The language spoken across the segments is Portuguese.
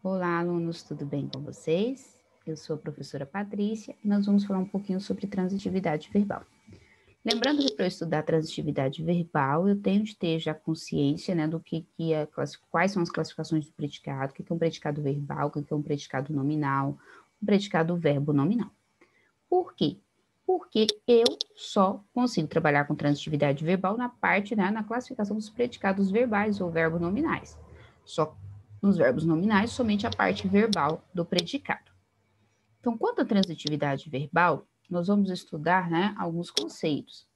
Olá, alunos, tudo bem com vocês? Eu sou a professora Patrícia e nós vamos falar um pouquinho sobre transitividade verbal. Lembrando que para eu estudar transitividade verbal, eu tenho de ter já consciência, né, do que é, quais são as classificações do predicado, o que é um predicado verbal, o que é um predicado nominal, um predicado verbo nominal. Por quê? Porque eu só consigo trabalhar com transitividade verbal na parte, né, na classificação dos predicados verbais ou verbos nominais. Só nos verbos nominais, somente a parte verbal do predicado. Então, quanto à transitividade verbal, nós vamos estudar, né, alguns conceitos.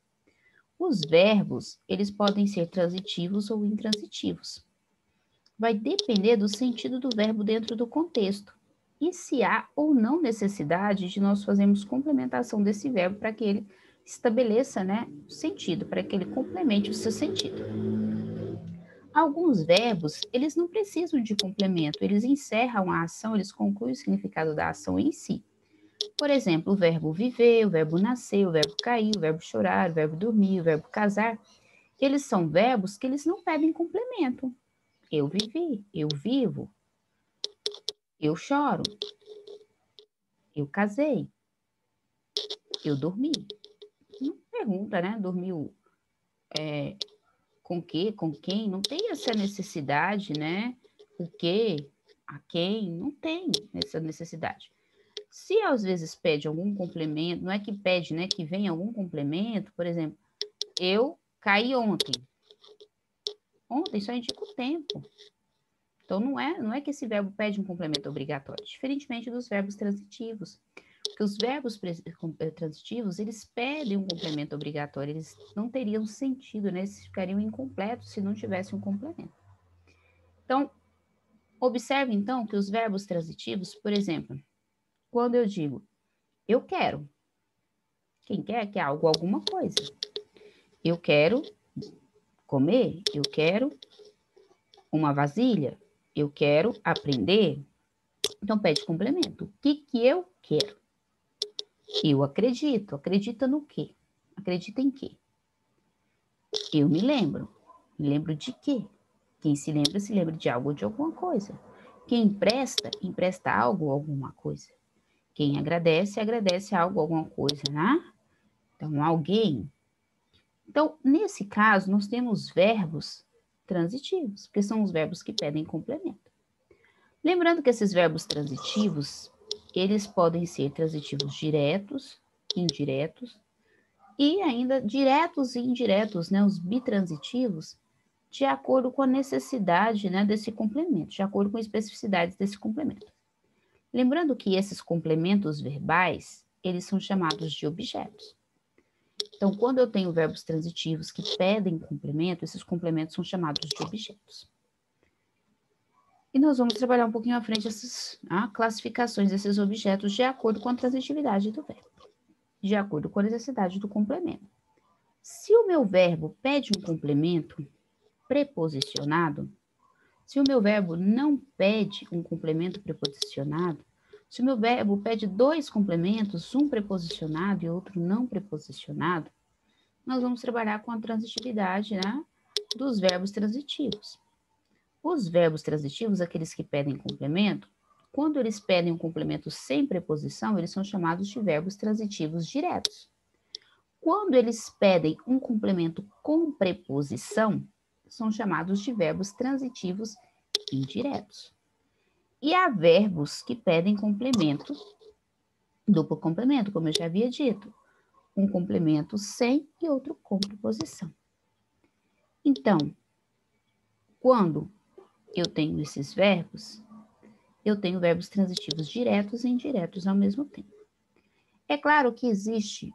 Os verbos, eles podem ser transitivos ou intransitivos. Vai depender do sentido do verbo dentro do contexto e se há ou não necessidade de nós fazermos complementação desse verbo para que ele estabeleça, né, o sentido, para que ele complemente o seu sentido. Alguns verbos, eles não precisam de complemento, eles encerram a ação, eles concluem o significado da ação em si. Por exemplo, o verbo viver, o verbo nascer, o verbo cair, o verbo chorar, o verbo dormir, o verbo casar, eles são verbos que eles não pedem complemento. Eu vivi, eu vivo, eu choro, eu casei, eu dormi. Não pergunta, né? Dormiu com que, com quem? Não tem essa necessidade, né? O que, a quem? Não tem essa necessidade. Se às vezes pede algum complemento, não é que pede, né? Que vem algum complemento, por exemplo, eu caí ontem. Ontem só indica o tempo. Então, não é que esse verbo pede um complemento obrigatório, diferentemente dos verbos transitivos. Porque os verbos transitivos, eles pedem um complemento obrigatório, eles não teriam sentido, né? Eles ficariam incompletos se não tivesse um complemento. Então, observe então que os verbos transitivos, por exemplo, quando eu digo eu quero, quem quer algo, alguma coisa. Eu quero comer, eu quero uma vasilha, eu quero aprender. Então, pede complemento. O que eu quero? Eu acredito. Acredita no quê? Acredita em quê? Eu me lembro. Me lembro de quê? Quem se lembra de algo ou de alguma coisa. Quem empresta, empresta algo ou alguma coisa. Quem agradece, agradece algo ou alguma coisa, né? Então, alguém. Então, nesse caso, nós temos verbos transitivos, que são os verbos que pedem complemento. Lembrando que esses verbos transitivos, eles podem ser transitivos diretos, indiretos, e ainda diretos e indiretos, né, os bitransitivos, de acordo com a necessidade, né, desse complemento, de acordo com as especificidades desse complemento. Lembrando que esses complementos verbais, eles são chamados de objetos. Então, quando eu tenho verbos transitivos que pedem complemento, esses complementos são chamados de objetos. E nós vamos trabalhar um pouquinho à frente essas classificações desses objetos de acordo com a transitividade do verbo, de acordo com a necessidade do complemento. Se o meu verbo pede um complemento preposicionado, se o meu verbo não pede um complemento preposicionado, se o meu verbo pede dois complementos, um preposicionado e outro não preposicionado, nós vamos trabalhar com a transitividade, né, dos verbos transitivos. Os verbos transitivos, aqueles que pedem complemento, quando eles pedem um complemento sem preposição, eles são chamados de verbos transitivos diretos. Quando eles pedem um complemento com preposição, são chamados de verbos transitivos indiretos. E há verbos que pedem complemento, duplo complemento, como eu já havia dito, um complemento sem e outro com preposição. Então, quando eu tenho esses verbos, eu tenho verbos transitivos diretos e indiretos ao mesmo tempo. É claro que existem,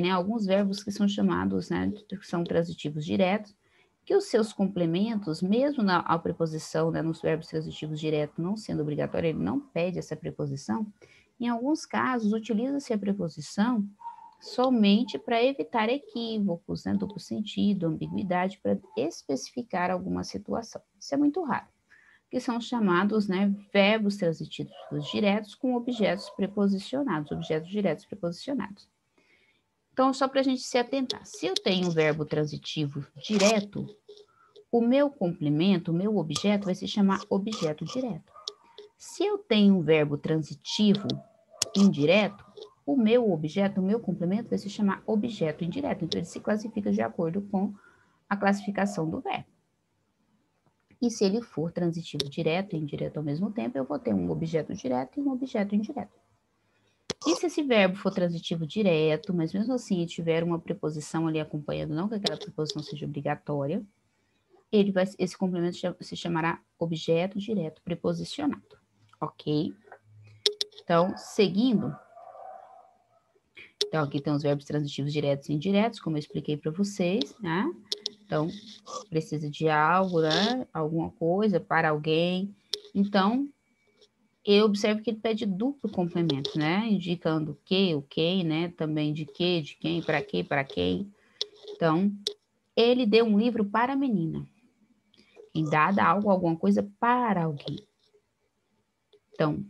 né, alguns verbos que são chamados, né, que são transitivos diretos, que os seus complementos, mesmo a preposição, né, nos verbos transitivos diretos não sendo obrigatório, ele não pede essa preposição, em alguns casos utiliza-se a preposição somente para evitar equívocos, né, duplo sentido, ambiguidade, para especificar alguma situação. Isso é muito raro, que são chamados, né, verbos transitivos diretos com objetos preposicionados, objetos diretos preposicionados. Então, só para a gente se atentar, se eu tenho um verbo transitivo direto, o meu complemento, o meu objeto vai se chamar objeto direto. Se eu tenho um verbo transitivo indireto, o meu objeto, o meu complemento vai se chamar objeto indireto. Então, ele se classifica de acordo com a classificação do verbo. E se ele for transitivo direto e indireto ao mesmo tempo, eu vou ter um objeto direto e um objeto indireto. E se esse verbo for transitivo direto, mas mesmo assim tiver uma preposição ali acompanhando, não que aquela preposição seja obrigatória, esse complemento se chamará objeto direto preposicionado. Ok? Então, seguindo. Então, aqui tem os verbos transitivos diretos e indiretos, como eu expliquei para vocês, né? Então, precisa de algo, né? Alguma coisa para alguém. Então, eu observo que ele pede duplo complemento, né? Indicando que, o quem, né? Também de quem, para quê, para quem. Então, ele deu um livro para a menina. Em dada algo, alguma coisa para alguém. Então,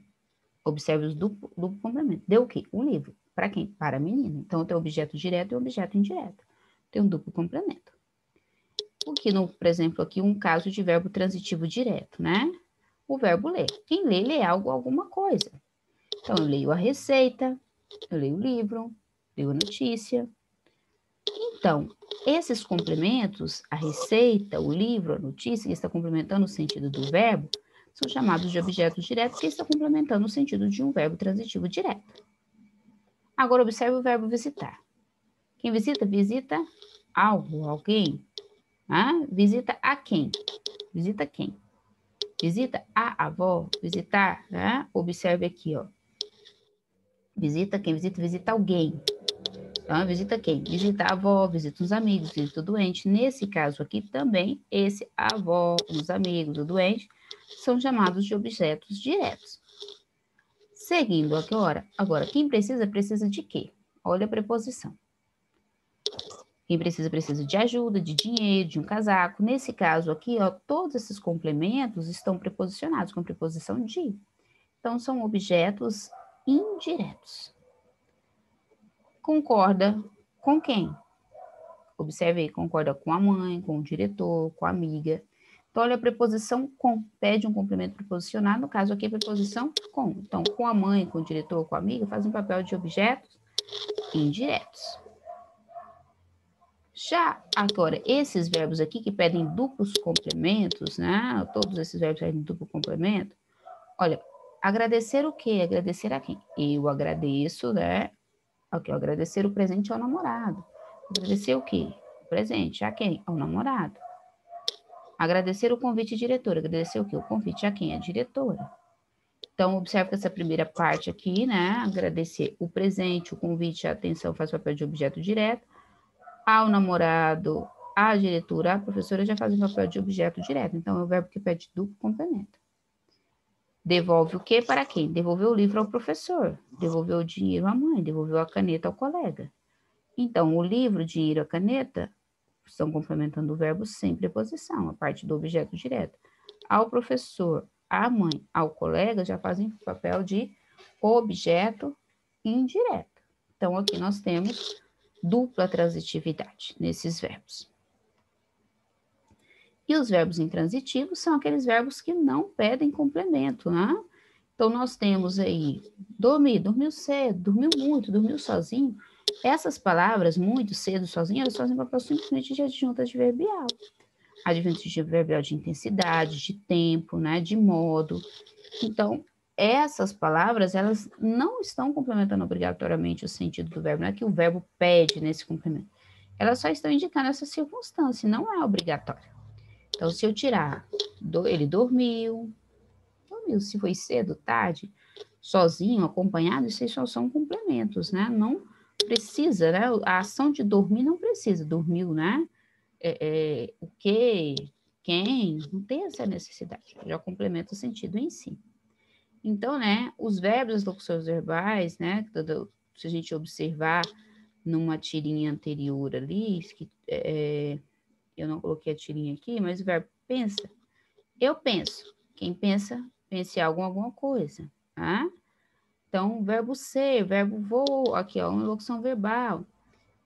observe os duplo complemento. Deu o quê? Um livro. Para quem? Para a menina. Então, tem objeto direto e objeto indireto. Tem um duplo complemento. O que, por exemplo, aqui um caso de verbo transitivo direto, né? O verbo ler. Quem lê algo, alguma coisa. Então, eu leio a receita, eu leio o livro, leio a notícia. Então, esses complementos, a receita, o livro, a notícia, que está complementando o sentido do verbo, são chamados de objetos diretos, que está complementando o sentido de um verbo transitivo direto. Agora, observe o verbo visitar. Quem visita, visita algo, alguém. Visita a quem? Visita quem? Visita a avó, visitar, né? Observe aqui, ó. Visita quem? Visita alguém. Então, visita quem? Visita a avó, visita os amigos, visita o doente. Nesse caso aqui também, esse a avó, os amigos, o doente, são chamados de objetos diretos. Seguindo aqui, agora, quem precisa, precisa de quê? Olha a preposição. Quem precisa, precisa de ajuda, de dinheiro, de um casaco. Nesse caso aqui, ó, todos esses complementos estão preposicionados com a preposição de. Então, são objetos indiretos. Concorda com quem? Observe aí, concorda com a mãe, com o diretor, com a amiga. Então, olha a preposição com. Pede um complemento preposicionado, no caso aqui, a preposição com. Então, com a mãe, com o diretor, com a amiga, faz um papel de objetos indiretos. Já agora, esses verbos aqui que pedem duplos complementos, né? Todos esses verbos pedem duplo complemento. Olha, agradecer o quê? Agradecer a quem? Eu agradeço, né? Ok, agradecer o presente ao namorado. Agradecer o quê? O presente a quem? Ao namorado. Agradecer o convite diretor. Agradecer o quê? O convite a quem? A diretora. Então, observe que essa primeira parte aqui, né? Agradecer o presente, o convite, a atenção faz papel de objeto direto. Ao namorado, a diretora, a professora já fazem papel de objeto direto. Então, é o verbo que pede duplo complemento. Devolve o quê para quem? Devolveu o livro ao professor. Devolveu o dinheiro à mãe. Devolveu a caneta ao colega. Então, o livro, o dinheiro, a caneta estão complementando o verbo sem preposição, a parte do objeto direto. Ao professor, à mãe, ao colega já fazem papel de objeto indireto. Então, aqui nós temos dupla transitividade nesses verbos. E os verbos intransitivos são aqueles verbos que não pedem complemento, né? Então, nós temos aí dormir, dormiu cedo, dormiu muito, dormiu sozinho. Essas palavras, muito, cedo, sozinho, elas fazem papel simplesmente de adjunto adverbial. Adjunto adverbial de intensidade, de tempo, né? De modo. Então, essas palavras, elas não estão complementando obrigatoriamente o sentido do verbo, não é que o verbo pede nesse complemento. Elas só estão indicando essa circunstância, não é obrigatório. Então, se eu tirar, ele dormiu, se foi cedo, tarde, sozinho, acompanhado, isso aí só são complementos, né? Não precisa, né? A ação de dormir não precisa, dormiu, né? O que, quem, não tem essa necessidade, já complementa o sentido em si. Então, né, os verbos, as locuções verbais, né, se a gente observar numa tirinha anterior ali, que, eu não coloquei a tirinha aqui, mas o verbo pensa, eu penso. Quem pensa, pense em alguma coisa, tá? Então, o verbo ser, verbo vou, aqui, ó, uma locução verbal.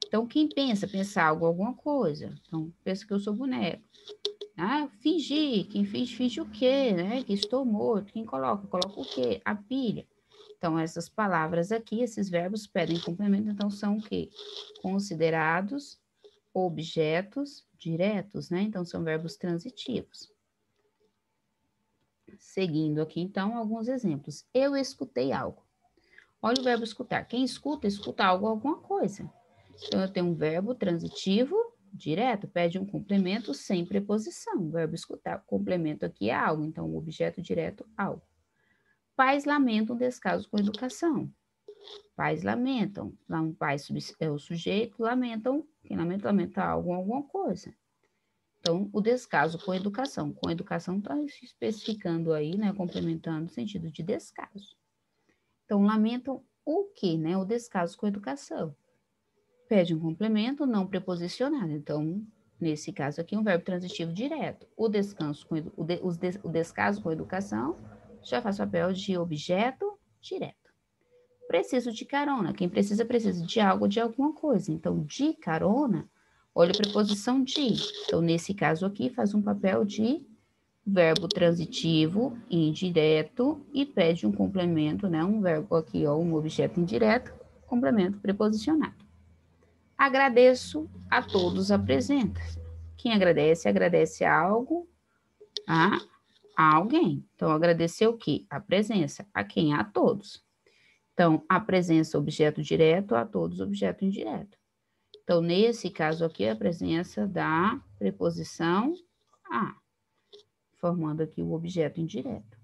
Então, quem pensa, pensa algo, alguma coisa. Então, pensa que eu sou boneco. Ah, fingir. Quem finge, finge o quê, né? Que estou morto. Quem coloca? Coloca o quê? A pilha. Então, essas palavras aqui, esses verbos pedem complemento, então são o quê? Considerados objetos diretos, né? Então, são verbos transitivos. Seguindo aqui, então, alguns exemplos. Eu escutei algo. Olha o verbo escutar. Quem escuta, escuta algo, alguma coisa. Então, eu tenho um verbo transitivo direto, pede um complemento sem preposição. O verbo escutar, o complemento aqui é algo, então, o objeto direto, algo. Pais lamentam descaso com educação. Pais lamentam. Lá um pai é o sujeito, lamentam. Quem lamenta, lamenta algo, alguma coisa. Então, o descaso com educação. Com educação está especificando aí, né, complementando o sentido de descaso. Então, lamentam o quê, né? O descaso com educação. Pede um complemento não preposicionado. Então, nesse caso aqui, um verbo transitivo direto. O descanso com o descaso com educação já faz papel de objeto direto. Preciso de carona. Quem precisa, precisa de algo, de alguma coisa. Então, de carona, olha a preposição de. Então, nesse caso aqui, faz um papel de verbo transitivo indireto e pede um complemento, né? Um verbo aqui, ó, um objeto indireto, complemento preposicionado. Agradeço a todos a presença. Quem agradece, agradece a algo, a alguém. Então, agradecer o quê? A presença. A quem? A todos. Então, a presença, objeto direto, a todos, objeto indireto. Então, nesse caso aqui, a presença da preposição a, formando aqui o objeto indireto.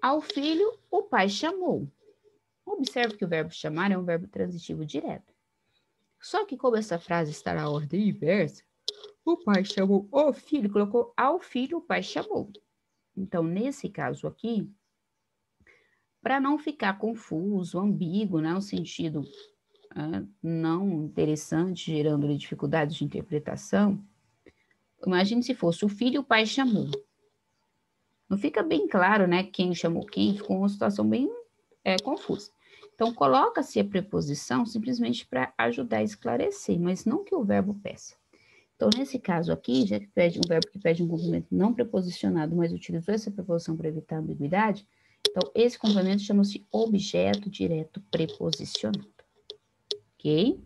Ao filho, o pai chamou. Observe que o verbo chamar é um verbo transitivo direto. Só que como essa frase está na ordem inversa, o pai chamou o filho, colocou ao filho, o pai chamou. Então, nesse caso aqui, para não ficar confuso, ambíguo, né, o sentido não interessante, gerando dificuldades de interpretação, imagine se fosse o filho e o pai chamou. Não fica bem claro, né, quem chamou quem, ficou uma situação bem confusa. Então, coloca-se a preposição simplesmente para ajudar a esclarecer, mas não que o verbo peça. Então, nesse caso aqui, já que pede um verbo que pede um complemento não preposicionado, mas utilizou essa preposição para evitar ambiguidade, então esse complemento chama-se objeto direto preposicionado. Ok?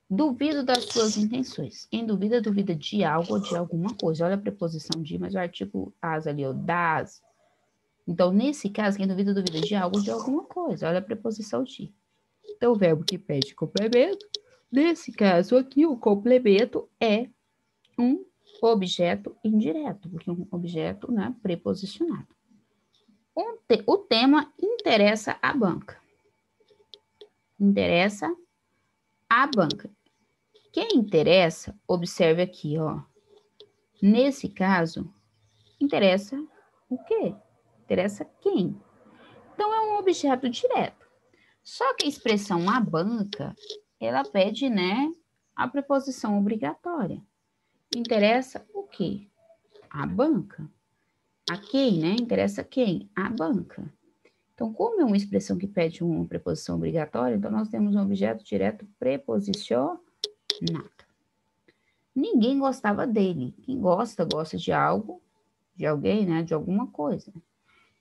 Duvido das suas intenções. Quem duvida, duvida de algo ou de alguma coisa. Olha a preposição de, mas o artigo as ali, ó, das. Então, nesse caso, quem duvida, duvida de algo ou de alguma coisa. Olha a preposição de. Então, o verbo que pede complemento, nesse caso aqui, o complemento é um objeto indireto, porque é um objeto, né, preposicionado. O tema interessa a banca. Interessa a banca. Quem interessa, observe aqui, ó. Nesse caso, interessa o quê? Interessa quem? Então, é um objeto direto. Só que a expressão a banca, ela pede, né, a preposição obrigatória. Interessa o quê? A banca. A quem, né? Interessa quem? A banca. Então, como é uma expressão que pede uma preposição obrigatória, então nós temos um objeto direto preposicionado. Ninguém gostava dele. Quem gosta, gosta de algo, de alguém, né? De alguma coisa.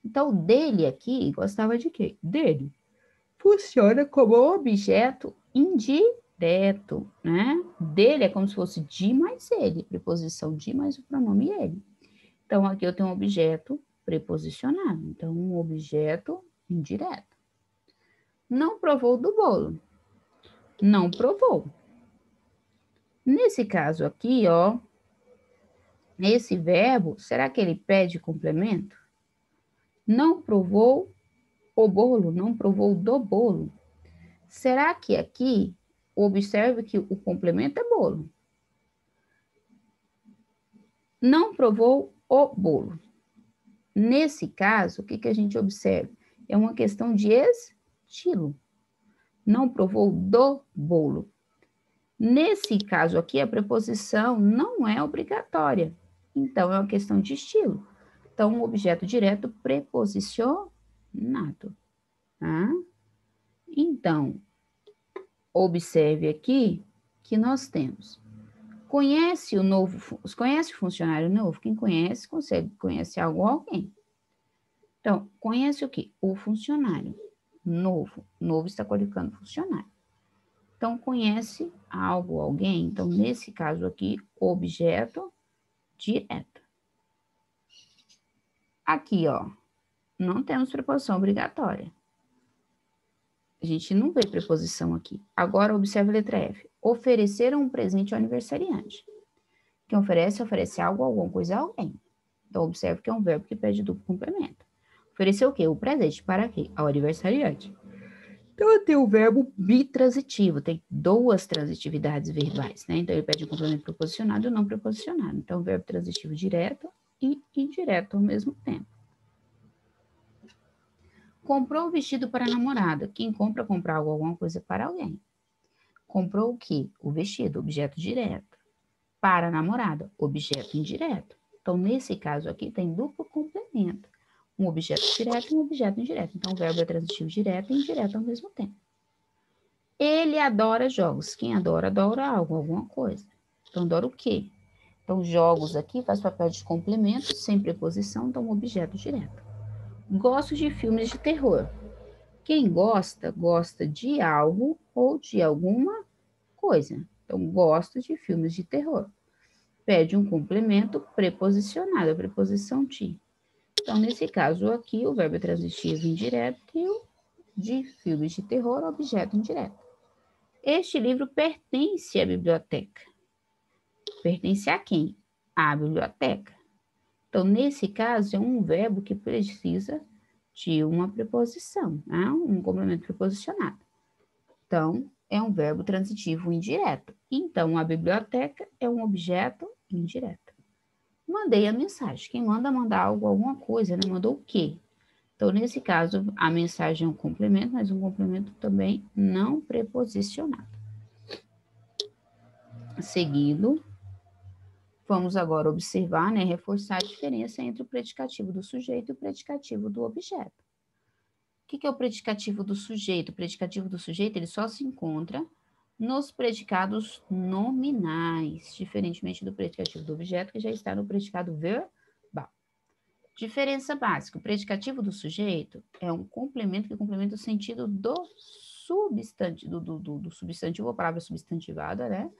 Então, dele aqui, gostava de quê? Dele. Funciona como objeto indireto, né? Dele é como se fosse de mais ele, preposição de mais o pronome ele. Então, aqui eu tenho um objeto preposicionado. Então, um objeto indireto. Não provou do bolo. Não provou. Nesse caso aqui, ó, esse verbo, será que ele pede complemento? Não provou o bolo, não provou do bolo. Será que aqui, observe que o complemento é bolo. Não provou o bolo. Nesse caso, o que a gente observa? É uma questão de estilo. Não provou do bolo. Nesse caso aqui, a preposição não é obrigatória. Então, é uma questão de estilo. Então, um objeto direto preposicionado. Tá? Então, observe aqui que nós temos Conhece conhece o funcionário novo? Quem conhece, conhece algo ou alguém. Então, conhece o quê? O funcionário novo. Novo está qualificando funcionário. Então, conhece algo ou alguém. Então, nesse caso aqui, objeto direto. Aqui, ó, não temos preposição obrigatória. A gente não vê preposição aqui. Agora, observe a letra F. Oferecer um presente ao aniversariante. Quem oferece, oferece algo, alguma coisa a alguém. Então, observe que é um verbo que pede duplo complemento. Oferecer o quê? O presente para quê? Ao aniversariante. Então, tem o verbo bitransitivo. Tem duas transitividades verbais, né? Então, ele pede um complemento preposicionado e não preposicionado. Então, verbo transitivo direto e indireto ao mesmo tempo. Comprou o vestido para a namorada. Quem compra, compra algo, alguma coisa para alguém. Comprou o quê? O vestido, objeto direto. Para a namorada, objeto indireto. Então, nesse caso aqui, tem duplo complemento. Um objeto direto e um objeto indireto. Então, o verbo é transitivo direto e indireto ao mesmo tempo. Ele adora jogos. Quem adora, adora algo, alguma coisa. Então, adora o quê? Então, jogos aqui faz papel de complemento, sem preposição, então, um objeto direto. Gosto de filmes de terror. Quem gosta, gosta de algo ou de alguma coisa. Então, gosto de filmes de terror. Pede um complemento preposicionado, a preposição de. Então, nesse caso aqui, o verbo é transitivo indireto e o de filmes de terror, objeto indireto. Este livro pertence à biblioteca. Pertence a quem? À biblioteca. Então, nesse caso, é um verbo que precisa de uma preposição, né? Um complemento preposicionado. Então, é um verbo transitivo indireto. Então, a biblioteca é um objeto indireto. Mandei a mensagem. Quem manda, mandar algo, alguma coisa, né? Mandou o quê? Então, nesse caso, a mensagem é um complemento, mas um complemento também não preposicionado. Seguido, vamos agora observar, né, reforçar a diferença entre o predicativo do sujeito e o predicativo do objeto. O que é o predicativo do sujeito? O predicativo do sujeito, ele só se encontra nos predicados nominais, diferentemente do predicativo do objeto, que já está no predicado verbal. Diferença básica: o predicativo do sujeito é um complemento que complementa o sentido do substantivo, do substantivo ou palavra substantivada, né?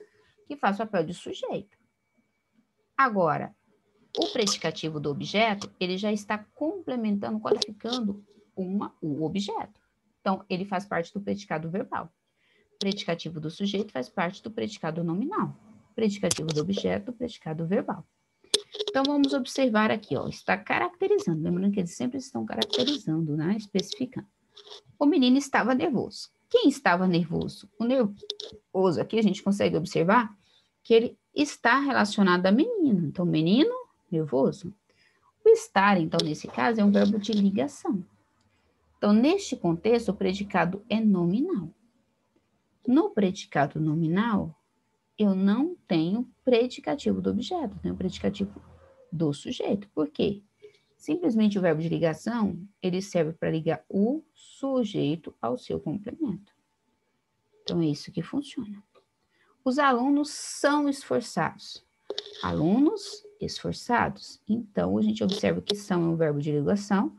Que faz o papel de sujeito. Agora, o predicativo do objeto, ele já está complementando, qualificando o objeto. Então, ele faz parte do predicado verbal. O predicativo do sujeito faz parte do predicado nominal. O predicativo do objeto, predicado verbal. Então, vamos observar aqui, ó, está caracterizando. Lembrando que eles sempre estão caracterizando, né? Especificando. O menino estava nervoso. Quem estava nervoso? O nervoso aqui a gente consegue observar que ele está relacionado a menino. Então, menino, nervoso. O estar, então, nesse caso, é um verbo de ligação. Então, neste contexto, o predicado é nominal. No predicado nominal, eu não tenho predicativo do objeto, tenho predicativo do sujeito. Por quê? Simplesmente o verbo de ligação, ele serve para ligar o sujeito ao seu complemento. Então, é isso que funciona. Os alunos são esforçados. Alunos esforçados. Então, a gente observa que são é um verbo de ligação.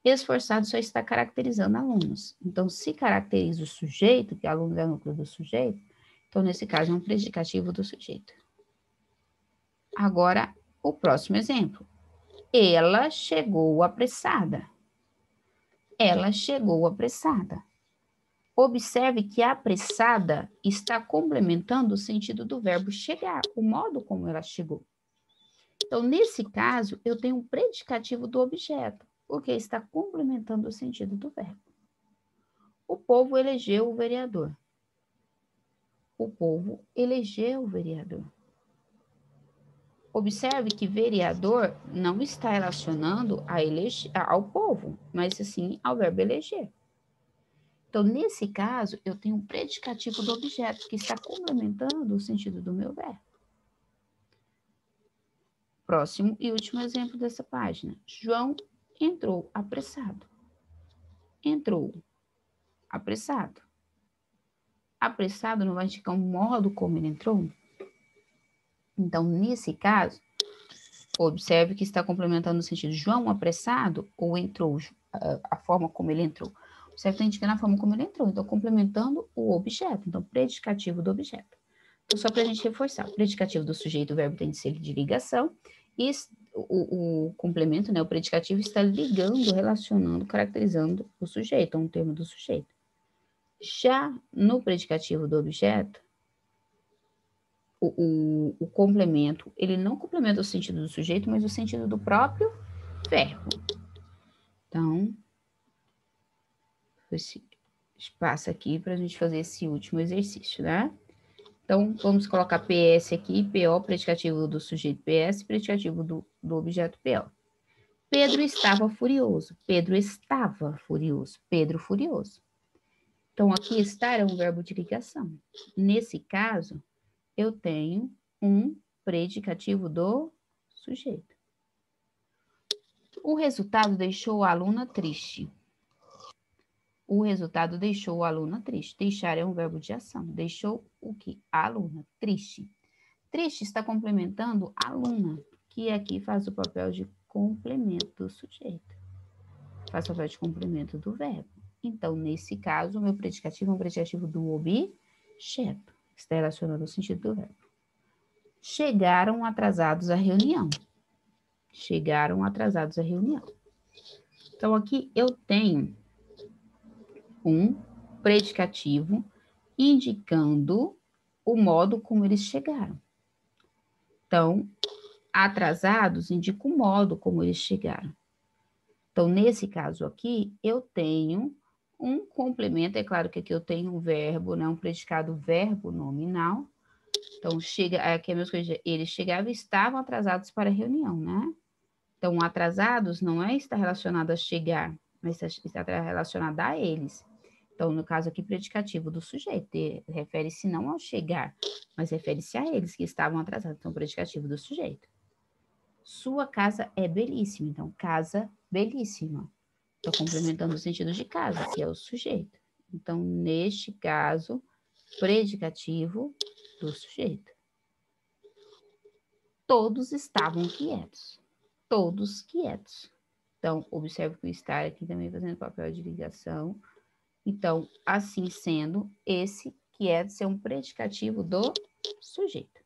Esforçado só está caracterizando alunos. Então, se caracteriza o sujeito, que aluno é o núcleo do sujeito, então, nesse caso, é um predicativo do sujeito. Agora, o próximo exemplo. Ela chegou apressada. Ela chegou apressada. Observe que apressada está complementando o sentido do verbo chegar, o modo como ela chegou. Então, nesse caso, eu tenho um predicativo do objeto, porque está complementando o sentido do verbo. O povo elegeu o vereador. O povo elegeu o vereador. Observe que vereador não está relacionando ao povo, mas sim ao verbo eleger. Então, nesse caso, eu tenho um predicativo do objeto que está complementando o sentido do meu verbo. Próximo e último exemplo dessa página. João entrou apressado. Entrou apressado. Apressado não vai indicar um modo como ele entrou? Então, nesse caso, observe que está complementando no sentido João apressado ou entrou, a forma como ele entrou. Observe que está indicando a forma como ele entrou. Então, complementando o objeto. Então, predicativo do objeto. Então, só para a gente reforçar, o predicativo do sujeito, o verbo tem de ser de ligação, e o complemento, né, o predicativo está ligando, relacionando, caracterizando o sujeito, um termo do sujeito. Já no predicativo do objeto, o complemento, ele não complementa o sentido do sujeito, mas o sentido do próprio verbo. Então, esse espaço aqui para a gente fazer esse último exercício, né? Então, vamos colocar PS aqui, PO, predicativo do sujeito PS, predicativo do objeto PO. Pedro estava furioso. Pedro estava furioso. Pedro furioso. Então, aqui estar é um verbo de ligação. Nesse caso, eu tenho um predicativo do sujeito. O resultado deixou a aluna triste. O resultado deixou a aluna triste. Deixar é um verbo de ação. Deixou o que? A aluna triste. Triste está complementando a aluna, que aqui faz o papel de complemento do sujeito. Faz o papel de complemento do verbo. Então, nesse caso, o meu predicativo é um predicativo do objeto. Está relacionado ao sentido do verbo. Chegaram atrasados à reunião. Chegaram atrasados à reunião. Então, aqui eu tenho um predicativo indicando o modo como eles chegaram. Então, atrasados indica o modo como eles chegaram. Então, nesse caso aqui, eu tenho um complemento. É claro que aqui eu tenho um verbo, né? Um predicado verbo nominal. Então, aqui é a mesma coisa. Eles chegavam e estavam atrasados para a reunião, né? Então, atrasados não está relacionado a chegar, mas está relacionado a eles. Então, no caso aqui, predicativo do sujeito, refere-se não ao chegar, mas refere-se a eles que estavam atrasados. Então, predicativo do sujeito. Sua casa é belíssima. Então, casa belíssima. Estou complementando o sentido de casa, que é o sujeito. Então, neste caso, predicativo do sujeito. Todos estavam quietos. Todos quietos. Então, observe que o estar aqui também fazendo papel de ligação. Então, assim sendo, esse quietos é um predicativo do sujeito.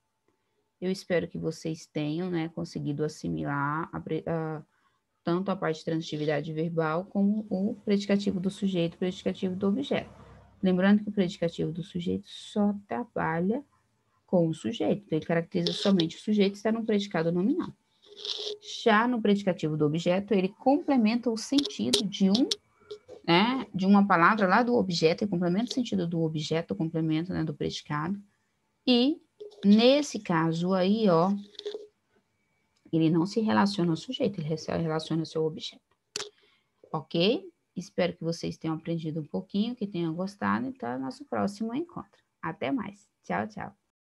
Eu espero que vocês tenham, né, conseguido assimilar tanto a parte de transitividade verbal como o predicativo do sujeito, o predicativo do objeto. Lembrando que o predicativo do sujeito só trabalha com o sujeito, então ele caracteriza somente o sujeito e está no predicado nominal. Já no predicativo do objeto, ele complementa o sentido de uma palavra lá do objeto, ele complementa o sentido do objeto, o complemento, né, do predicado. E, nesse caso aí, ó, ele não se relaciona ao sujeito, ele se relaciona ao seu objeto. Ok? Espero que vocês tenham aprendido um pouquinho, que tenham gostado, e até o nosso próximo encontro. Até mais. Tchau, tchau.